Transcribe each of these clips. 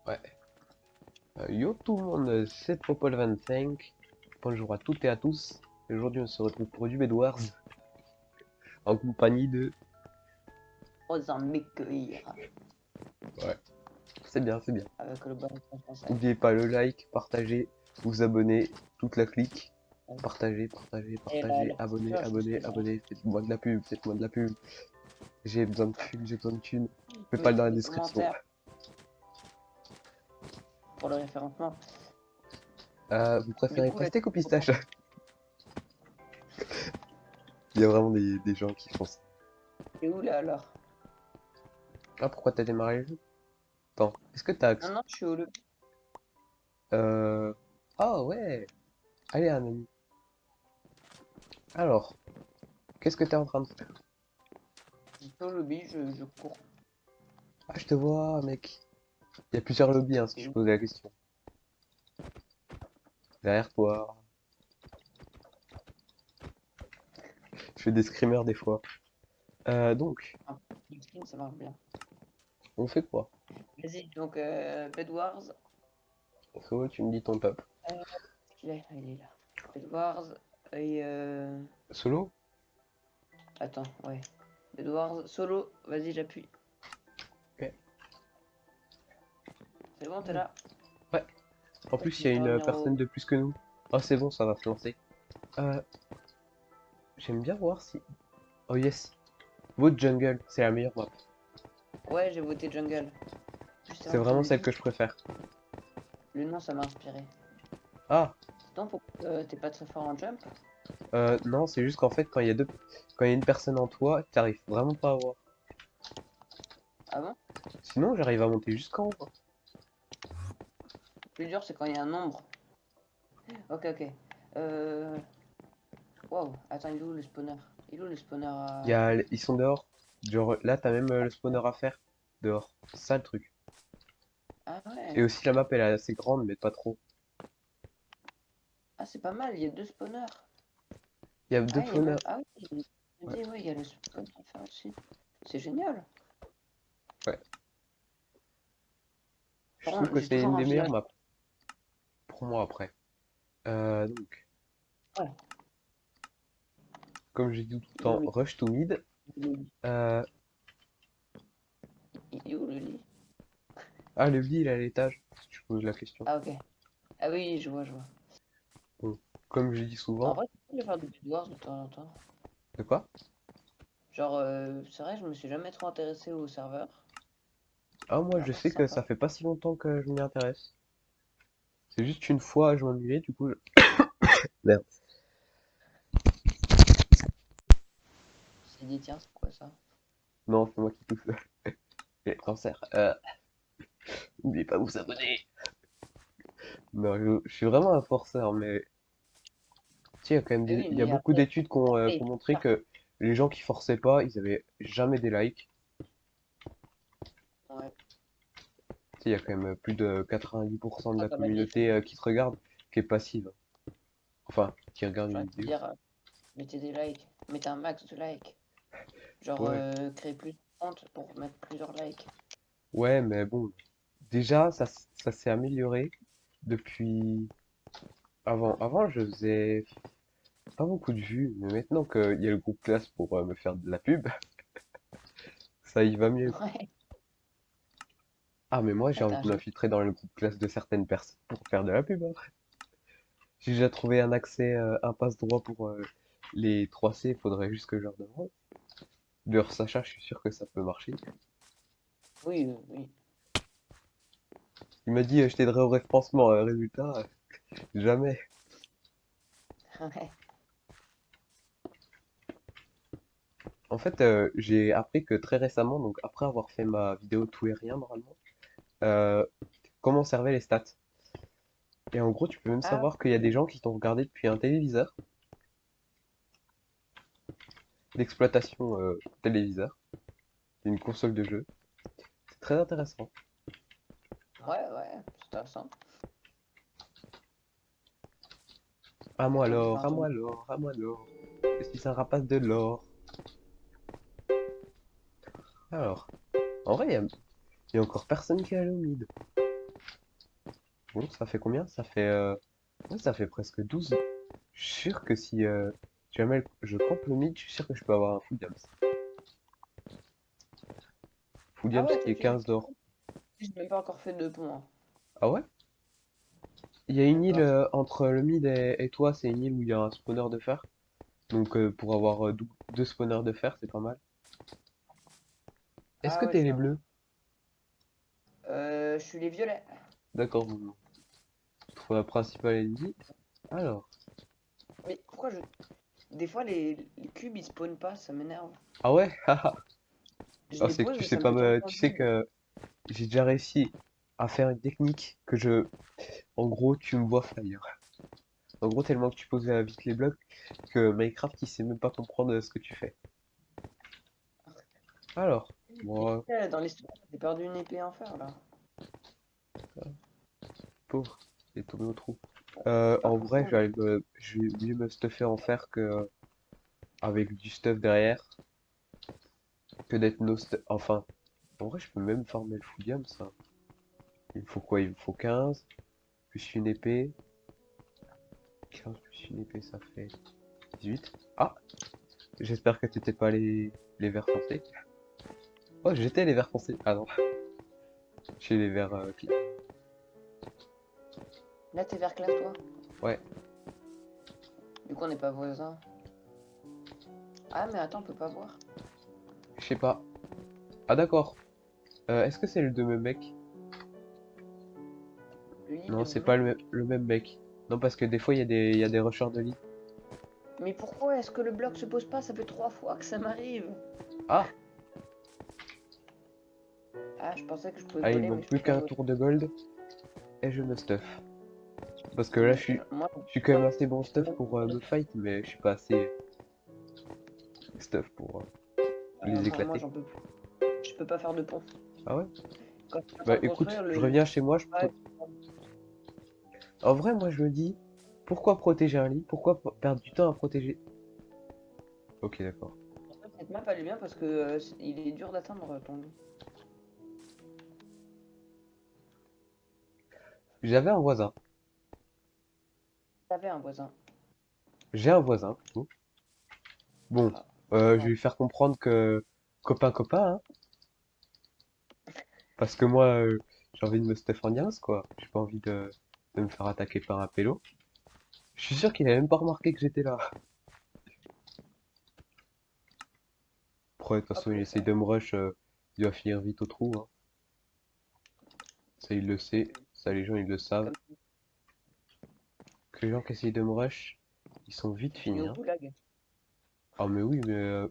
Ouais. Yo tout le monde, c'est Popol25. Bonjour à toutes et à tous. Aujourd'hui on se retrouve pour du Bedwars en compagnie de... Osant m'écueillir Ouais, c'est bien, c'est bien. avec le bon français. N'oubliez pas le like, partager, vous abonner, toute la clique. Partagez, partagez, Et partagez, la petite abonnez, cloche aussi, abonnez, ça. abonnez. Faites-moi de la pub, faites-moi de la pub. J'ai besoin de thunes, j'ai besoin de thunes. Fais pas Oui, le dans la les description. commentaires pour le référencement. Vous Du préférez coup, là, pastèque ou pistache? Il y a vraiment des gens qui font ça. t'es où là alors? Ah, pourquoi t'as démarré le jeu? Attends, est-ce que t'as... Non, non, je suis au lobby. Euh... Ah ouais. Allez, un ami. Alors, qu'est-ce que t'es en train de faire? Je suis au lobby, je cours. Ah, je te vois, mec. Il y a plusieurs lobbies, hein, si T'es je où? posais la question. Derrière toi. Je fais des screamers des fois. Donc, Ah, le screen, ça marche bien. on fait quoi? Vas-y, donc Bed Wars. Solo, tu me dis ton top. Il est là. Bed Wars et Solo? attends, ouais. Bed Wars solo, vas-y, j'appuie. Ok. C'est bon, t'es là? Ouais. En Tac, plus, je il y a vais une revenir personne au. de plus que nous. Ah, c'est bon, ça va se lancer. Euh, J'aime bien voir si... Oh yes. Vote jungle, c'est la meilleure map. Ouais, j'ai voté jungle. Juste C'est avant que tu vraiment me le celle dises. que je préfère. Le nom, ça m'a inspiré. Ah, Donc, t'es pas très fort en jump? non, c'est juste qu'en fait, quand il y a une personne en toi, t'arrives vraiment pas à voir. Ah bon? Sinon, j'arrive à monter jusqu'en haut. Le plus dur, c'est quand il y a un nombre. Ok, ok. Euh... Wow, attends, il est où le spawner? Il est où le spawner à... Ils sont dehors. Genre, là, t'as même le spawner à faire. Dehors. C'est ça le truc. Ah Et ouais. aussi, la map, elle est assez grande, mais pas trop. Ah, c'est pas mal, il y a deux spawners. Il y a deux Ah, il y a même... spawners. Ah oui, je me Ouais, dis, ouais, il y a le spawner à faire aussi. C'est génial. ouais. Je Par trouve contre, que j'ai c'est toujours une un des meilleures village. maps. Pour moi, après. Donc, Ouais, comme j'ai dit tout le il est où temps, rush to mid. le lit? Euh... Il est où le lit? Ah, le lit, il est à l'étage. Si tu poses la question. Ah, ok. Ah oui, je vois, je vois. Bon, comme je dis En souvent. vrai, tu peux faire du Bed Wars de temps en temps. De quoi? Genre, c'est vrai, je me suis jamais trop intéressé au serveur. Ah, moi, Mais en je vrai, sais c'est que sympa. ça fait pas si longtemps que je m'y intéresse. C'est juste une fois, je m'ennuyais, du coup. Merde. C'est dit, tiens, c'est quoi ça? Non, c'est moi qui tousse. J'ai cancer. N'oubliez pas de vous abonner. Non, je suis vraiment un forceur, mais tu sais, il y a quand même Mais oui, il y a mais beaucoup après, d'études après, qui ont montré que les gens qui forçaient pas, ils avaient jamais des likes. ouais. Tu sais, il y a quand même plus de 90% de Après, la comme elle dit, faut communauté qui te regarde, qui est passive. Enfin, qui regarde j'ai une envie de vidéo. dire, mettez des likes, mettez un max de likes. Genre, Ouais. créer plus de comptes pour mettre plusieurs likes. Ouais, mais bon, déjà, ça s'est amélioré depuis... Avant, je faisais pas beaucoup de vues, mais maintenant qu'il y a le groupe classe pour me faire de la pub, ça y va mieux. Ouais, Ah, mais moi, j'ai ah, envie t'as un de génie. m'infiltrer dans le groupe classe de certaines personnes pour faire de la pub, hein. J'ai déjà trouvé un accès, un passe-droit pour les 3C, il faudrait juste que je leur demande. D'ailleurs, Sacha, je suis sûr que ça peut marcher. Oui, oui. Il m'a dit, je t'aiderai au référencement, résultat, jamais. Ouais. En fait, j'ai appris que très récemment, donc après avoir fait ma vidéo tout et rien normalement, euh, comment servaient les stats. Et en gros, tu peux même Ah, savoir qu'il y a des gens qui t'ont regardé depuis un téléviseur, d'exploitation téléviseur, une console de jeu. C'est très intéressant. ouais, ouais, c'est intéressant. À moi Attends, j'ai pas alors, à moi entendu. alors, à moi alors. Je suis un rapace de l'or. Alors, en vrai, il y a encore personne qui a le mid. Bon, ça fait combien? Ça fait, ouais, ça fait presque 12. Je suis sûr que si jamais je campe le mid, je suis sûr que je peux avoir un full diams. Full Ah diams ouais, qui t'es est fait. 15 d'or. J'ai même pas encore fait de pont, hein. Ah ouais? Il y a une Même île pas. entre le mid et toi, c'est une île où il y a un spawner de fer. Donc pour avoir deux spawners de fer, c'est pas mal. Est-ce Ah que ouais, t'es je les viens. bleus? Je suis les violets. D'accord, bon. Trouve la principale ennemi. Alors. Mais pourquoi je. Des fois, les cubes ils spawnent pas, ça m'énerve. Ah ouais? Je Ah, les c'est que pose tu et sais ça me pas fait tout le temps tu sais vide. que j'ai déjà réussi à faire une technique que en gros, tu me vois faillir. En gros, tellement que tu poses vite les blocs que Minecraft, il sait même pas comprendre ce que tu fais. Alors, Mais moi, dans l'histoire, j'ai perdu une épée en fer là. pauvre, il est tombé au trou. Pas En vrai, forcément. je vais mieux me stuffer en fer que avec du stuff derrière que d'être no stuff. Enfin, en vrai, je peux même farmer le full diam, ça. Il me faut quoi? Il me faut 15 plus une épée. 15 plus une épée, ça fait 18. Ah, j'espère que t'étais pas les verts foncés. Oh, j'étais les verts foncés. Ah non, j'ai les verts clairs. Là, t'es vers clair, toi. Ouais, Du coup, on n'est pas voisins. Ah, mais attends, on peut pas voir. je sais pas. Ah d'accord. Est-ce que c'est le même mec? Le lit Non, de c'est pas blue. le même mec. Non, parce que des fois, il y a des rushers de lit. Mais pourquoi est-ce que le bloc se pose pas? Ça fait 3 fois que ça m'arrive. Ah! Ah, je pensais que je pouvais Ah, il me voler, mais manque je plus peux pas qu'un voler. tour de gold et je me stuff. Parce que là, Mais moi, je suis quand même assez bon stuff même pour me fight, mais je suis pas assez stuff pour les moi éclater. j'en peux plus. Je peux pas faire de pont. Ah ouais? Quand je suis en Bah train de écoute, construire je le. reviens chez moi, Ouais, En vrai, moi je me dis, pourquoi protéger un lit? Pourquoi perdre du temps à protéger? Ok, d'accord. cette map elle est bien parce que il est dur d'atteindre ton lit. J'avais un voisin. T'avais un voisin. J'ai un voisin, plutôt. Bon, Ah, je vais non. lui faire comprendre que copain, hein, parce que moi, j'ai envie de me stuff en diams, quoi. J'ai pas envie de me faire attaquer par un pélo. Je suis sûr qu'il a même pas remarqué que j'étais là. Après, de toute Hop, façon, il le essaye fer. de me rush, il va finir vite au trou, hein. Ça, il le sait. Ça, les gens, ils le savent. Comme Que les gens qui essayent de me rush, ils sont vite il est finis, au hein. goulag. Ah, mais oui, mais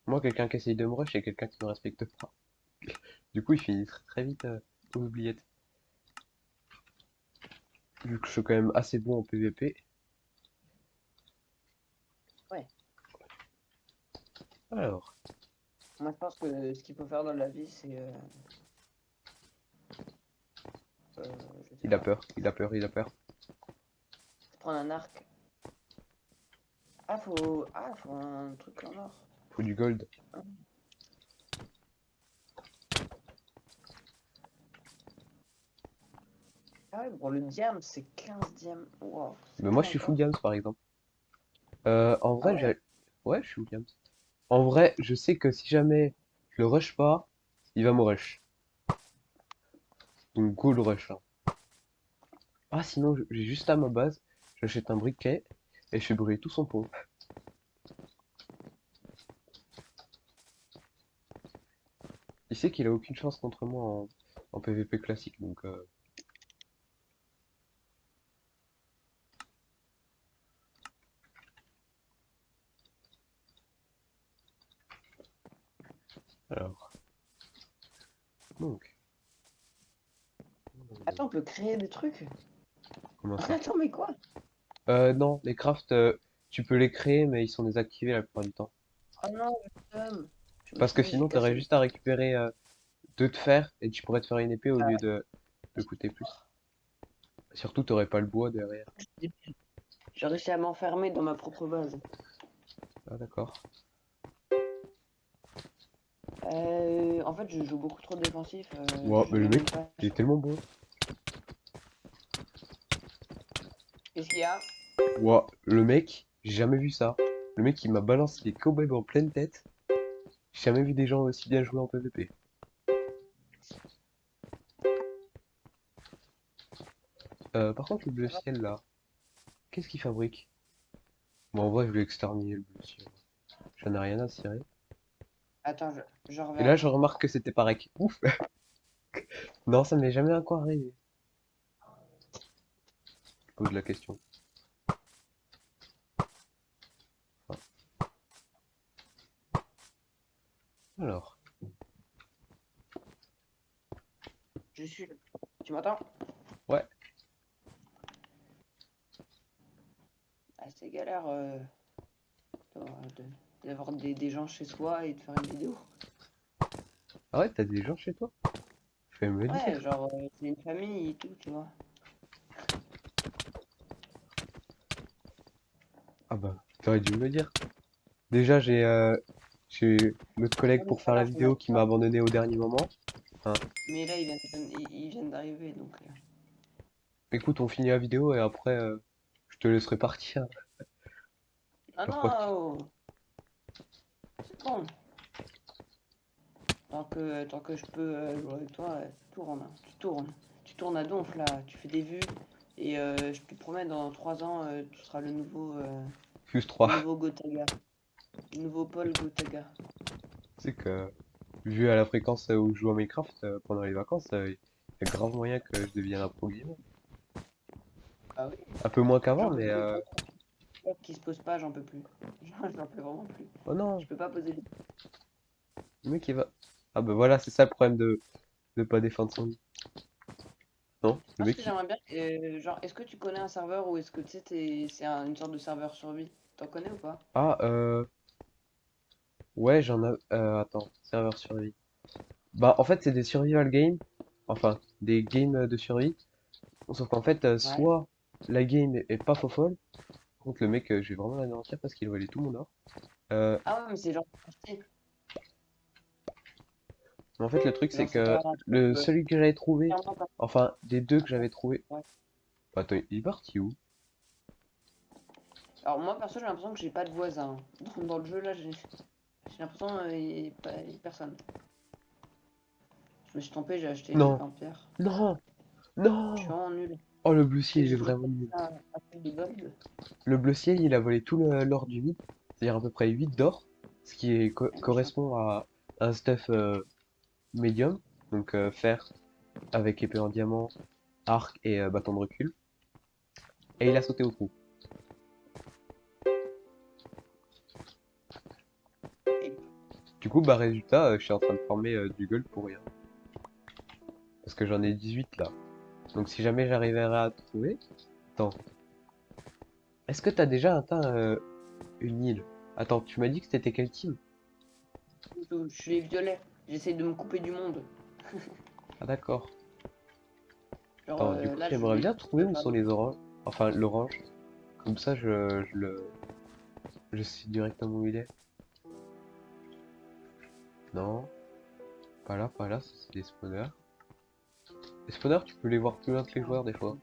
moi, quelqu'un qui essaye de me rush, c'est quelqu'un qui me respecte pas. Du coup, il finit très vite aux oubliettes. Vu que je suis quand même assez bon en PVP. Ouais. Alors, Moi je pense que ce qu'il faut faire dans la vie c'est. Euh, je sais il a pas. peur, il a peur, il a peur. Se prendre un arc. Faut un truc en or. Faut du gold. Ah ouais, pour le diam, c'est 15 diam. Wow, c'est Mais moi, je tellement suis full fort. diams, par exemple. En Ah vrai, ouais? Ouais, je suis full diams. En vrai, je sais que si jamais je le rush pas, il va me rush. Donc, go le rush, hein. Ah, sinon, j'ai juste à ma base, j'achète un briquet et je fais brûler tout son pont. Il sait qu'il a aucune chance contre moi en PVP classique, donc alors, donc, Attends, on peut créer des trucs? comment ça? Attends, mais quoi? Non, les crafts, tu peux les créer, mais ils sont désactivés la plupart du temps. Oh non, le seum. Je me Parce suis que dit, j'ai sinon, cassé t'aurais le. juste à récupérer deux de fer et tu pourrais te faire une épée au Ah lieu ouais. de coûter plus. Surtout, t'aurais pas le bois derrière. J'ai réussi à m'enfermer dans ma propre base. Ah, d'accord. En fait, je joue beaucoup trop défensif. Wow, mais Je le vais même mec, pas. il est tellement bon. Qu'est-ce qu'il y a? Ouah, le mec, j'ai jamais vu ça. Le mec, il m'a balancé les cobwebs en pleine tête. J'ai jamais vu des gens aussi bien jouer en PvP. Par contre, le bleu Ça va. ciel là, qu'est-ce qu'il fabrique? Bon, en vrai, je vais exterminer le bleu ciel. J'en ai rien à cirer. Attends, je Et là, reviens. je remarque que c'était pareil. Ouf! Non, ça m'est jamais encore arrivé. Je pose la question. Enfin, alors, Je suis là. Tu m'entends? ouais. Ah, c'est galère d'avoir d'avoir des gens chez soi et de faire une vidéo. Ah ouais, t'as des gens chez toi? Fais me le Ouais, dire. genre, c'est une famille et tout, tu vois. Ah bah, t'aurais dû me le dire. Déjà, j'ai notre collègue Ouais, mais pour ça faire la va, je vidéo m'inquiète qui m'a pas. abandonné au dernier moment. Hein. Mais là, ils viennent d'arriver, donc... Écoute, on finit la vidéo et après, je te laisserai partir. Ah Je crois que non, c'est bon. Tant que je peux jouer avec toi, tu tournes, hein. Tu tournes. Tu tournes à donf, là. Tu fais des vues. Et je te promets, dans 3 ans, tu seras Fuse le 3. nouveau Gotaga. Le nouveau Paul Gotaga. Tu sais que, vu à la fréquence où je joue à Minecraft pendant les vacances, il y a grave moyen que je devienne un pro gamer. Ah oui. Un peu moins qu'avant, J'en peux mais plus des potes qui se posent pas, j'en peux plus. J'en peux vraiment plus. oh non, Je peux pas poser des... le mec il va. Ah bah voilà, c'est ça le problème de pas défendre son lit. Non, le Moi, ce que mec il. j'aimerais bien, genre, est-ce que tu connais un serveur ou est-ce que tu sais, c'est une sorte de serveur survie? T'en connais ou pas? Ah, ouais, j'en ai. Attends, serveur survie. Bah, en fait, c'est des survival games. Enfin, des games de survie. Sauf qu'en fait, Ouais. soit la game est pas faux folle. Par contre, le mec, je vais vraiment l'anéantir parce qu'il volait tout mon or. Euh, Ah ouais, mais c'est genre, mais en fait, le truc, c'est genre c'est pas que un truc, le celui que j'avais trouvé, clairement pas. enfin, des deux que j'avais trouvé. Ouais. Attends, il est parti où? Alors moi, perso, j'ai l'impression que j'ai pas de voisins. Dans le jeu, là, j'ai l'impression qu'il y a personne. Je me suis trompé, j'ai acheté une Non, épée en pierre. non, Je suis non! vraiment nul. Oh, le bleu ciel, Et il est j'ai vraiment nul. un peu de gold. Le bleu ciel, il a volé tout l'or du mythe, c'est-à-dire à peu près 8 d'or, ce qui Ouais, mais je suis correspond à un stuff médium, donc fer avec épée en diamant, arc et bâton de recul. Et il a sauté au trou. et- Du coup, bah résultat, je suis en train de farmer du gold pour rien. Parce que j'en ai 18 là. Donc si jamais j'arriverais à trouver... Attends, est-ce que t'as déjà atteint une île? Attends, tu m'as dit que c'était quel team? je suis les violets. J'essaie de me couper du monde. Ah d'accord. Genre Attends, du coup là, je j'aimerais vais bien essayer trouver de où faire sont des... les oranges. Enfin, l'orange. Comme ça, je sais directement où il est. Non, pas là, ça, c'est des spawners. Les spawners, tu peux les voir plus loin que les joueurs des fois.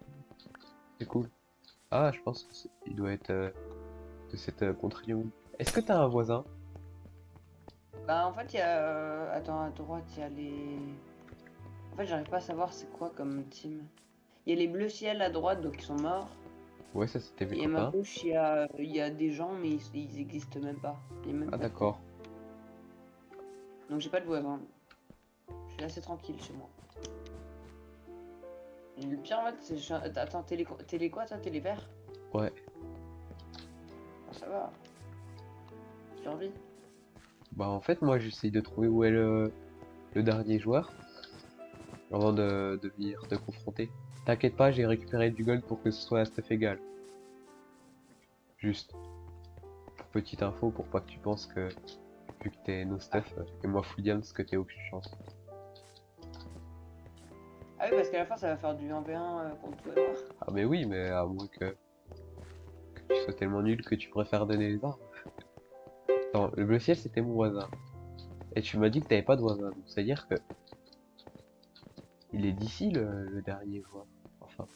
C'est cool. Ah, je pense qu'il doit être de cette contrée. Est-ce que t'as un voisin? Bah en fait, il y a... attends, à droite, il y a les... En fait, j'arrive pas à savoir c'est quoi comme team. Il y a les bleus ciel à droite, donc ils sont morts. Ouais, ça c'était mes Et à ma copains. gauche, il y a des gens, mais ils existent même pas. Il n'y a même Ah pas de vie. d'accord. Donc j'ai pas de voisin. Je suis assez tranquille chez moi. Et le pire, en fait, c'est... Attends, télé quoi, ça? Télé vert? Ouais. Ah, ça va. Survie. Bah en fait, moi j'essaye de trouver où est le dernier joueur avant de venir te confronter. T'inquiète pas, j'ai récupéré du gold pour que ce soit à stuff égal. Juste. Pour petite info, pour pas que tu penses que vu que t'es no Ah. stuff et moi full diams que t'es aucune chance. Ah oui, parce qu'à la fin, ça va faire du 1v1 contre toi et moi. Ah mais oui, mais à moins que tu sois tellement nul que tu préfères donner les armes. Attends, le bleu ciel c'était mon voisin. Et tu m'as dit que t'avais pas de voisin, donc c'est à dire que il est d'ici le dernier joueur. Enfin,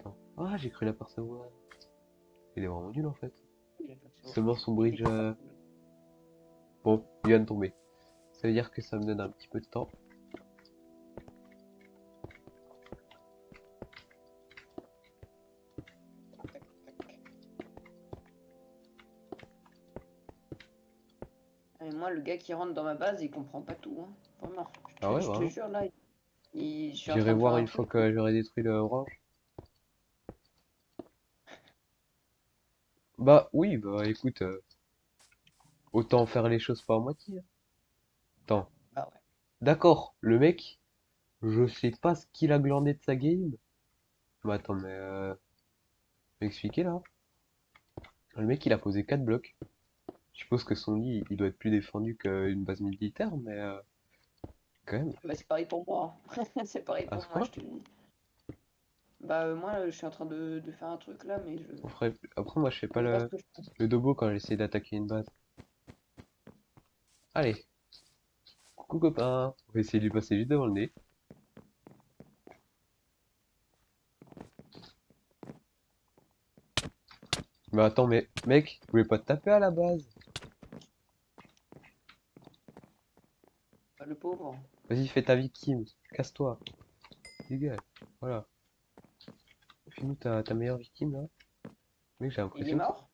attends. Ah, j'ai cru l'apercevoir. Il est vraiment nul en fait. Il a pas de cerveau. Seulement son Il bridge. est pas- Bon, il vient de tomber. Ça veut dire que ça me donne un petit peu de temps. Tac, tac. Et moi, le gars qui rentre dans ma base, il comprend pas tout. Hein. Vraiment. Ah ouais, Je te vraiment. jure, là, je suis en J'irai train de faire voir un une fois truc. que j'aurai détruit le orange. Bah oui, bah écoute, autant faire les choses pas à moitié. Attends, Bah ouais. d'accord, le mec, je sais pas ce qu'il a glandé de sa game. Mais attends, mais m'expliquer là. Le mec, il a posé 4 blocs. Je suppose que son lit, il doit être plus défendu qu'une base militaire, mais quand même, Bah, c'est pareil pour moi. Hein. C'est pareil à pour ce moi, point. je te le dis. Bah, moi, je suis en train de faire un truc là, mais On ferait... Après, moi, je fais pas je sais pas ce que je fais. le dobo quand j'essaie d'attaquer une base. Allez, coucou copain. On va essayer de lui passer juste devant le nez. Mais attends, mais mec, je voulais pas te taper à la base. Bah, le pauvre. Vas-y, fais ta victime. Casse-toi. Dégage. Voilà. Finis ta meilleure victime là. Mec, j'ai Il est l'impression que... mort?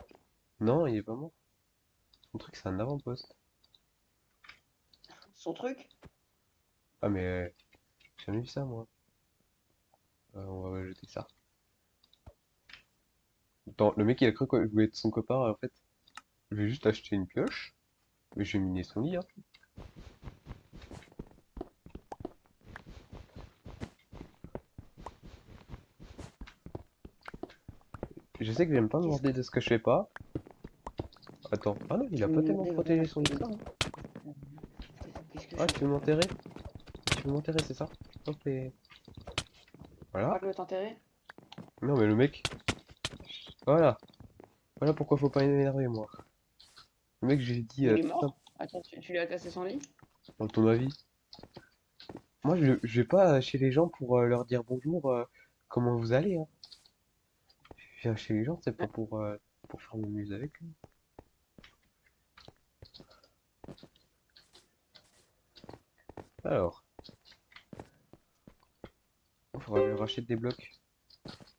Non, il est pas mort. Mon truc, c'est un avant-poste. Son truc? Ah, mais j'ai jamais vu ça, moi. On va jeter ça. Attends, le mec, il a cru que je voulais être son copain. En fait, je vais juste acheter une pioche. Mais je vais miner son lit, hein. Je sais que j'aime pas me Qu'est-ce vanter que de ce que je fais pas. Attends. Ah non, il je a vais pas me tellement demander vraiment protégé son lit que ça, hein. qu'est-ce que je Ah, suis en tu veux train de faire? m'enterrer? Tu veux m'enterrer, c'est ça? Hop, et... Moi, Voilà. je veux t'enterrer? Non, mais le mec... Voilà. Voilà pourquoi faut pas m'énerver, moi. Le mec, j'ai dit Il est tout simple. mort? Attends, tu lui as cassé son lit? Dans ton avis. Moi, je vais pas chez les gens pour leur dire bonjour, comment vous allez, hein. Je viens chez les gens, c'est pas Ouais. pour faire mon muse avec eux. Alors, il faudra que je rachète des blocs.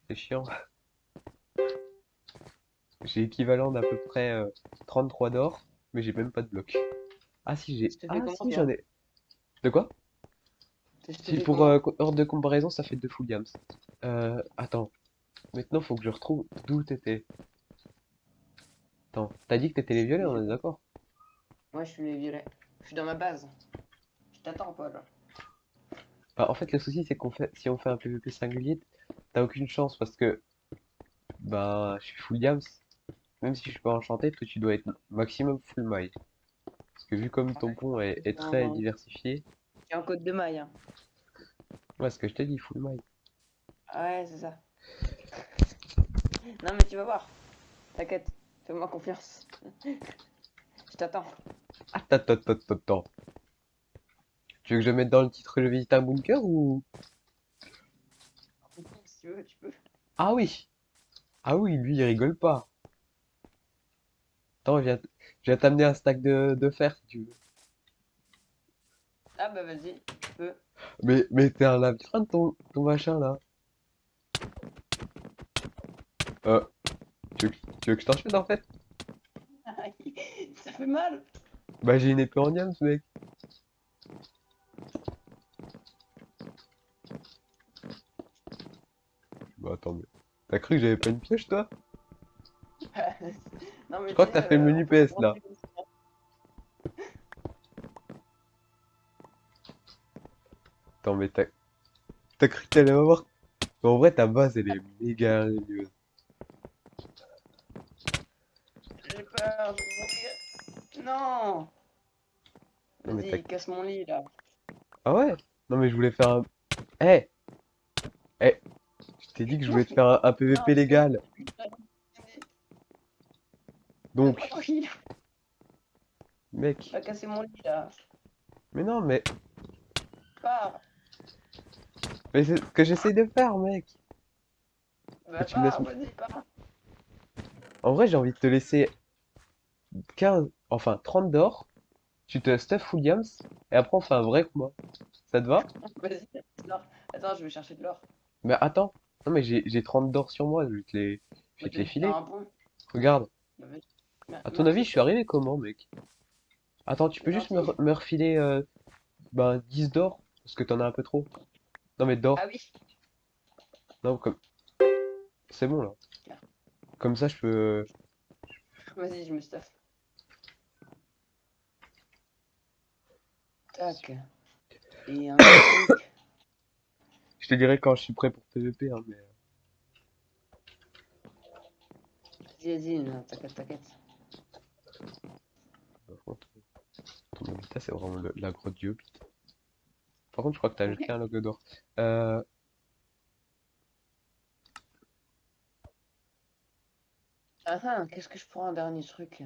C'est chiant. J'ai l'équivalent d'à peu près 33 d'or, mais j'ai même pas de blocs. Ah si, j'ai... Ça te fait Ah comment, si, j'en toi? ai... De quoi? Ça te Si, fait pour comment? ordre de comparaison, ça fait 2 full yams. Attends. Maintenant, faut que je retrouve d'où t'étais. Attends, t'as dit que t'étais les violets, on est d'accord? Moi, je suis les violets. Je suis dans ma base. Je t'attends, Paul. Bah, en fait, le souci, c'est qu'on fait... si on fait un PVP singulier, t'as aucune chance parce que, bah, je suis full yams. Même si je suis pas enchanté, toi, tu dois être maximum full maille. Parce que vu comme ton Ouais. pont Je est suis très en, diversifié, je suis en code de maille. Hein. ouais, ce que je t'ai dit, full maille. Ouais, c'est ça. Non, mais tu vas voir. T'inquiète. Fais-moi confiance. Je t'attends. Attends, attends, attends, attends. Tu veux que je mette dans le titre je visite un bunker ou... Si tu veux, tu peux. Ah oui! Ah oui, lui, il rigole pas. Attends, je viens t'amener un stack de fer si tu veux. Ah, bah, vas-y. Tu peux. Mais t'es un labyrinthe ton machin là. Euh, tu veux que je t'enchaîne en fait? Aïe, ça fait mal. Bah j'ai une épée en diamant, ce mec. Bah attends, mais... T'as cru que j'avais pas une pioche toi? Non, Je mais tu crois que sais, t'as fait le on menu peut PS là. commencer comme ça. Attends, mais t'as cru que t'allais m'avoir... Mais en vrai, ta base, elle est méga ingénieuse. J'ai peur, je vais mourir. Non! Non mais t'as... Vas-y, casse mon lit là. Ah ouais? Non mais je voulais faire un... Eh! Eh! Je t'ai dit que je voulais te faire un Non, PVP c'est bon. légal. Laisse-moi Donc, tranquille. mec... Va casser mon lit là. Mais non, mais... Pars. Mais c'est ce que j'essaie de faire, mec. Bah, tu me laisses... vas-y, pars. En vrai, j'ai envie de te laisser 15, enfin 30 d'or, tu te stuff Williams, et après on fait un vrai combat. Ça te va? Vas-y, l'or. Attends, je vais chercher de l'or. Mais attends, non mais j'ai 30 d'or sur moi, je Moi, vais te je les vais te faire filer. un pont. Regarde. Bah, vas-y. À ton avis, Merci, je suis chef. arrivé comment, mec? Attends, tu C'est peux juste gentil. me refiler 10 d'or? Parce que t'en as un peu trop. Non mais Ah d'or. oui. Non, comme... C'est bon là. Tiens, Comme ça, je peux... vas-y, je me stuff. Tac. Et un truc. Je te dirai quand je suis prêt pour PVP, hein, mais... Vas-y, vas-y, non, t'inquiète, t'inquiète. par contre, ton habitat, c'est vraiment la grotte du Hobbit. Par contre, je crois que t'as ajouté un logo d'or. Euh... Ah ah, qu'est-ce que je prends un dernier truc?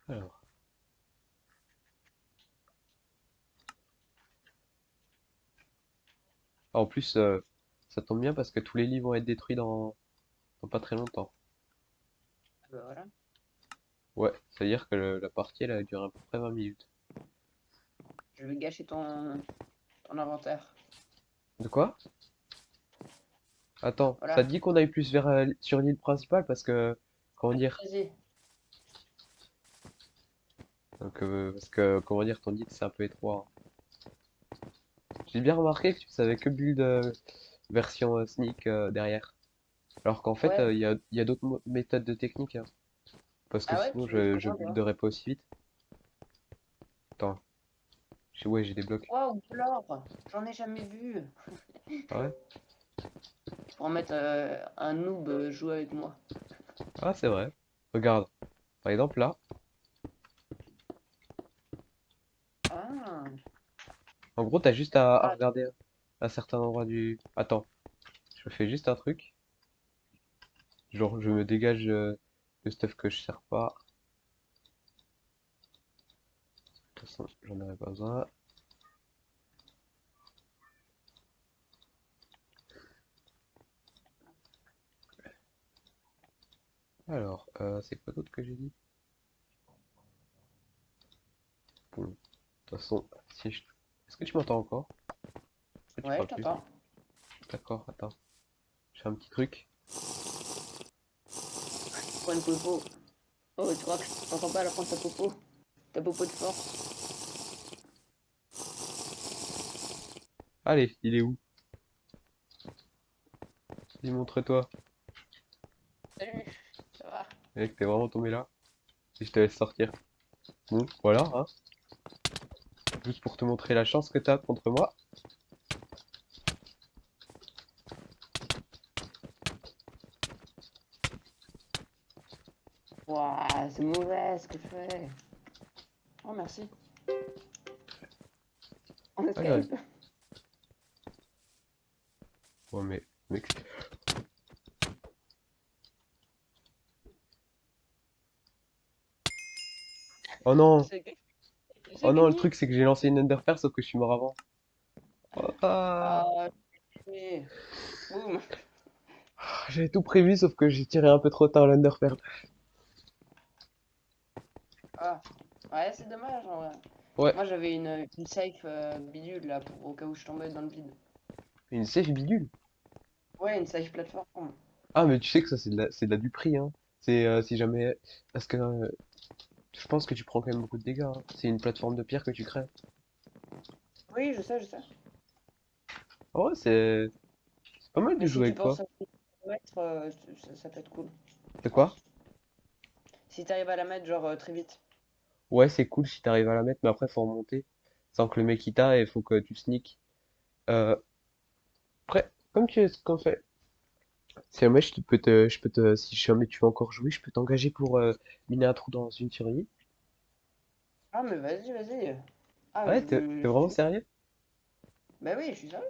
Alors... Ah, en plus, ça tombe bien parce que tous les lits vont être détruits dans pas très longtemps. Ah bah voilà. Ouais, c'est-à-dire que la partie, elle a duré à peu près 20 minutes. Je vais gâcher ton inventaire. De quoi? Attends, ça Voilà. te dit qu'on aille plus vers sur l'île principale parce que comment dire? Vas-y. Donc parce que comment dire, ton guide c'est un peu étroit, hein. J'ai bien remarqué que tu savais que build version sneak derrière. Alors qu'en fait Ouais. il y a d'autres méthodes de technique, hein. Parce que Ah ouais, sinon tu builds je comment, toi? builderais pas aussi vite. Attends, ouais j'ai des blocs. Waouh, de l'or! J'en ai jamais vu. Ah ouais? Pour en mettre un noob jouer avec moi. Ah c'est vrai. Regarde, par exemple là, Ah. en gros t'as juste à Ah, regarder un certain endroit du... Attends, je fais juste un truc. Genre je me dégage le stuff que je sers pas. De toute façon, j'en aurais pas besoin. Alors, c'est quoi d'autre que j'ai dit? Bon, de toute façon, si je... Est-ce que tu m'entends encore? Est-ce que tu ouais, parles je plus? t'entends. D'accord, attends. Je fais un petit truc. Prends une popo. Oh, tu crois que je t'entends pas à la prendre ta popo? Ta popo de force. Allez, il est où? Dis, montre-toi. Salut, ça va? Mec, t'es vraiment tombé là. Et je te laisse sortir. Bon, voilà, hein. Juste pour te montrer la chance que t'as contre moi. Ouah, c'est mauvais ce que je fais. Oh, merci. On Ah, j'arrive. escape. Ouais, mais, mec. Oh non! J'ai Oh j'ai non, le gagné. truc, c'est que j'ai lancé une Ender Pearl, sauf que je suis mort avant. Oh, ah! Ah, j'ai boum. J'avais tout prévu, sauf que j'ai tiré un peu trop tard l'Ender Pearl. Ah, ouais, c'est dommage en vrai. Ouais, Moi j'avais une safe bidule là pour, au cas où je tombais dans le vide. une safe bidule. Ouais, une safe plateforme. Ah, mais tu sais que ça, c'est de la duperie, hein. C'est si jamais. Parce que je pense que tu prends quand même beaucoup de dégâts, hein. C'est une plateforme de pierre que tu crées. Oui, je sais, je sais. Ah ouais, c'est pas mal de Mais si jouer tu avec toi. penses à mettre, ça peut être cool, C'est je quoi? pense. Si t'arrives à la mettre genre très vite. Ouais, c'est cool si t'arrives à la mettre, mais après, faut remonter. Sans que le mec il t'a et faut que tu sneak. Euh, après, comme tu es ce qu'on fait. Si jamais je peux te, si jamais tu veux encore jouer, je peux t'engager pour miner un trou dans une tuerie. Ah, mais vas-y, vas-y. Ah, Ouais, t'es vraiment sérieux? Bah oui, je suis sérieux.